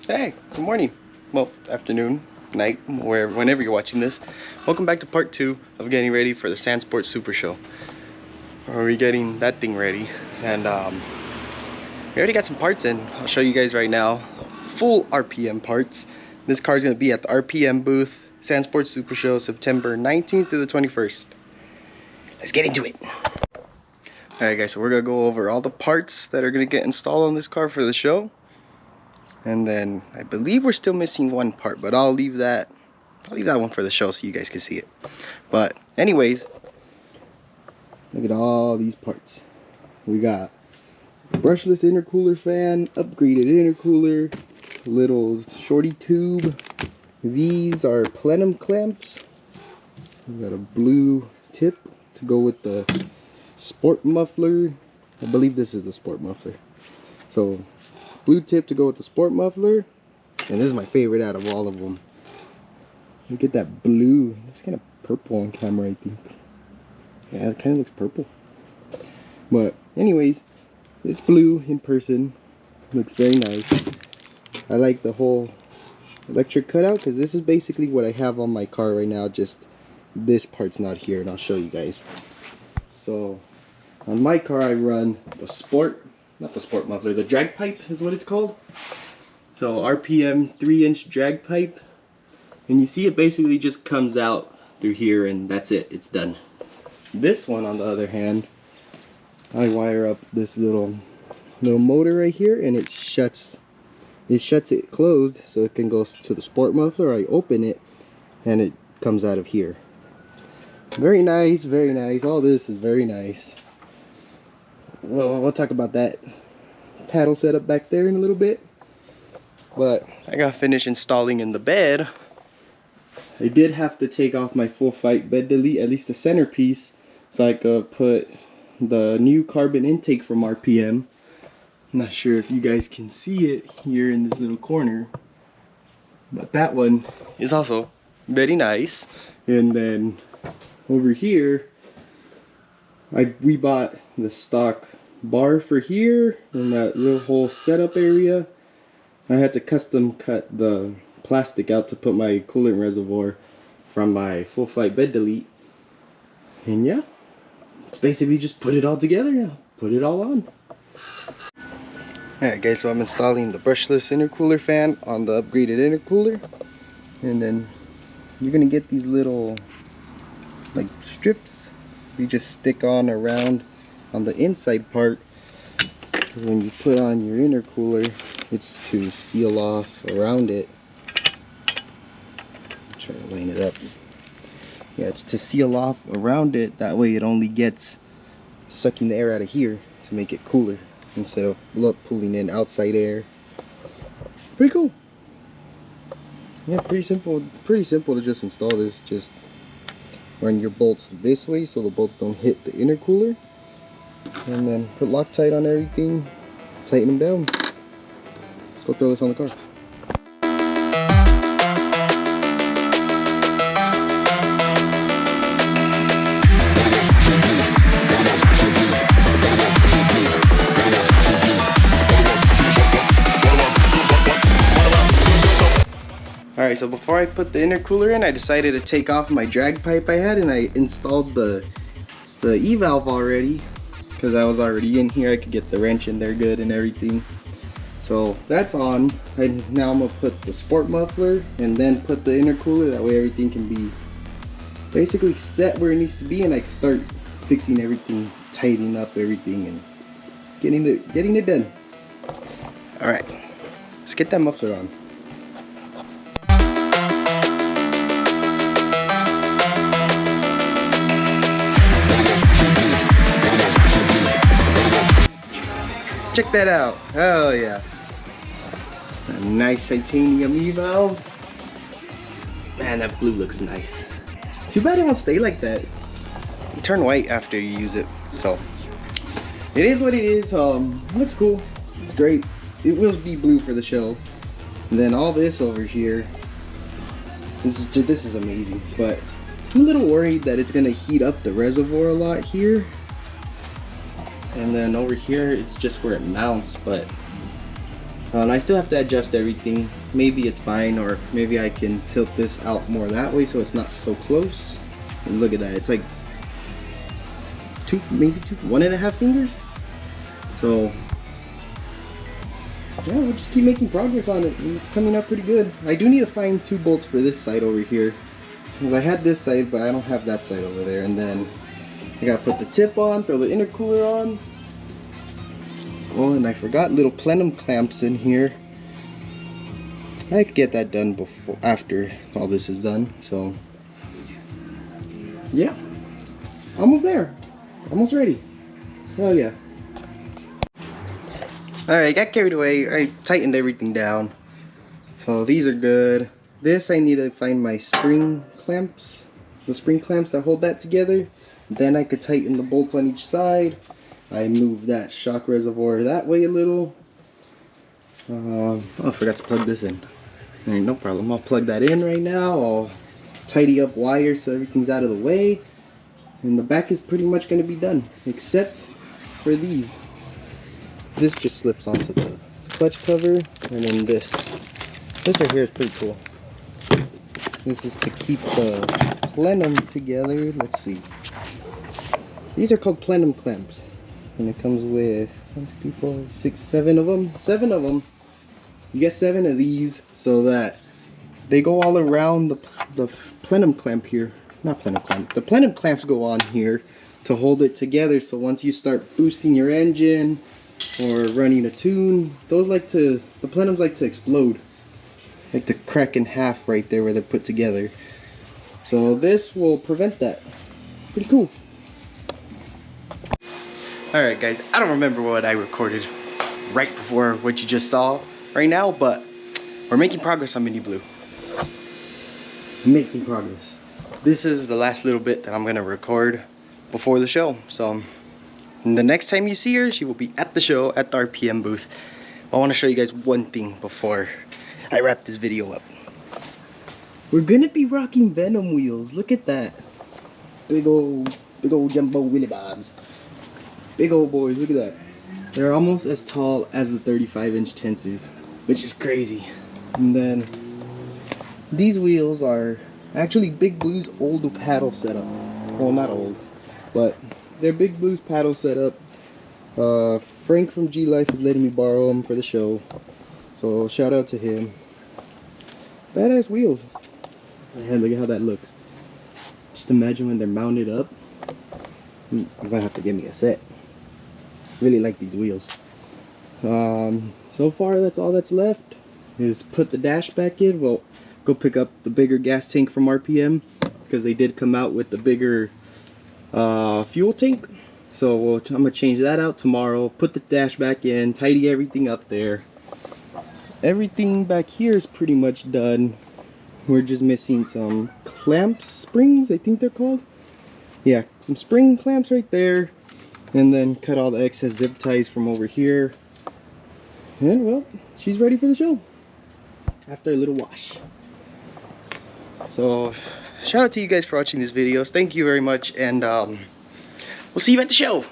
Hey, good morning. Well, afternoon, night, whenever you're watching this. Welcome back to part 2 of getting ready for the Sand Sports Super Show. We're getting that thing ready, and we already got some parts in. I'll show you guys right now. Full RPM parts. This car is going to be at the RPM booth, Sand Sports Super Show, September 19th to the 21st. Let's get into it. Alright guys, so we're going to go over all the parts that are going to get installed on this car for the show. And then I believe we're still missing one part, but I'll leave that one for the show so you guys can see it. But anyways, look at all these parts. We got brushless intercooler fan, upgraded intercooler, little shorty tube. These are plenum clamps. We got a blue tip to go with the sport muffler. I believe this is the sport muffler. So blue tip to go with the sport muffler, and this is my favorite out of all of them. Look at that blue. It's kind of purple on camera, I think. Yeah, it kind of looks purple. But anyways, it's blue in person. Looks very nice. I like the whole electric cutout because this is basically what I have on my car right now. Just this part's not here, and I'll show you guys. So on my car, I run the sport. Not the sport muffler, the drag pipe is what it's called. So RPM 3-inch drag pipe. And you see it basically just comes out through here and that's it, it's done. This one on the other hand, I wire up this little motor right here and it shuts it closed so it can go to the sport muffler. I open it and it comes out of here. Very nice, very nice. All this is very nice. Well, we'll talk about that paddle setup back there in a little bit. But I got finished installing in the bed. I did have to take off my full fight bed delete, at least the centerpiece, so I could put the new carbon intake from RPM. I'm not sure if you guys can see it here in this little corner, but that one is also very nice. And then over here, we bought the stock bar for here in that little whole setup area. I had to custom cut the plastic out to put my coolant reservoir from my full flight bed delete. And yeah, it's basically just put it all together now. Put it all on. Alright guys, so I'm installing the brushless intercooler fan on the upgraded intercooler. And then you're gonna get these little like strips you just stick on around on the inside part, because when you put on your intercooler it's to seal off around it. Try to line it up. Yeah, it's to seal off around it, that way it only gets sucking the air out of here to make it cooler instead of pulling in outside air. Pretty cool. Yeah, pretty simple to just install this. Just run your bolts this way so the bolts don't hit the intercooler, and then put Loctite on everything, tighten them down. Let's go throw this on the car. Alright, so before I put the intercooler in, I decided to take off my drag pipe I had, and I installed the E-valve already, because I was already in here. I could get the wrench in there good and everything. So that's on, and now I'm going to put the sport muffler and then put the intercooler. That way everything can be basically set where it needs to be, and I can start fixing everything, tightening up everything, and getting it done. Alright, let's get that muffler on. Check that out. Oh yeah. A nice titanium E-valve. Man, that blue looks nice. Too bad it won't stay like that. You turn white after you use it. So it is what it is. It's cool. It's great. It will be blue for the show. And then all this over here. This is amazing. But I'm a little worried that it's gonna heat up the reservoir a lot here. And then over here, it's just where it mounts, but And I still have to adjust everything. Maybe it's fine, or maybe I can tilt this out more that way so it's not so close. And look at that, it's like maybe 1.5 fingers. So yeah, we'll just keep making progress on it. It's coming up pretty good. I do need to find 2 bolts for this side over here, because I had this side, but I don't have that side over there. And then I gotta put the tip on, throw the intercooler on. Oh, and I forgot little plenum clamps in here. I could get that done after all this is done. So yeah, almost there, almost ready. Oh yeah. Alright, got carried away. I tightened everything down. So these are good. This, I need to find my spring clamps. The spring clamps that hold that together. Then I could tighten the bolts on each side. I moved that shock reservoir that way a little. Oh, I forgot to plug this in. Alright, no problem. I'll plug that in right now. I'll tidy up wires so everything's out of the way. And the back is pretty much going to be done. Except for these. This just slips onto the clutch cover, and then this right here is pretty cool. This is to keep the plenum together. Let's see. These are called plenum clamps, and it comes with 1, 2, 3, 4, 6, 7 of them. 7 of them. You get 7 of these so that they go all around the plenum clamp here. Not plenum clamp. The plenum clamps go on here to hold it together. So once you start boosting your engine or running a tune, the plenums like to explode, like to crack in half right there where they're put together. So this will prevent that. Pretty cool. Alright guys, I don't remember what I recorded right before what you just saw right now, but we're making progress on Mini Blue. Making progress. This is the last little bit that I'm gonna record before the show. So the next time you see her, she will be at the show at the RPM booth. I want to show you guys one thing before I wrap this video up. We're gonna be rocking Venom wheels. Look at that. Big old jumbo wheelie bobs. Big old boys, look at that. They're almost as tall as the 35-inch Tensors, which is crazy. And then these wheels are actually Big Blue's old paddle setup. Well, not old, but they're Big Blue's paddle setup. Frank from G Life is letting me borrow them for the show, so shout out to him. Badass wheels. Man, look at how that looks. Just imagine when they're mounted up. I'm gonna have to get me a set. Really like these wheels. So far that's all that's left, is put the dash back in. Well, go pick up the bigger gas tank from RPM, because they did come out with the bigger fuel tank. So I'm gonna change that out tomorrow, put the dash back in, tidy everything up there. Everything back here is pretty much done. We're just missing some clamp springs, I think they're called. Yeah, some spring clamps right there, and then cut all the excess zip ties from over here. And well, she's ready for the show after a little wash. So shout out to you guys for watching these videos. Thank you very much, and we'll see you at the show.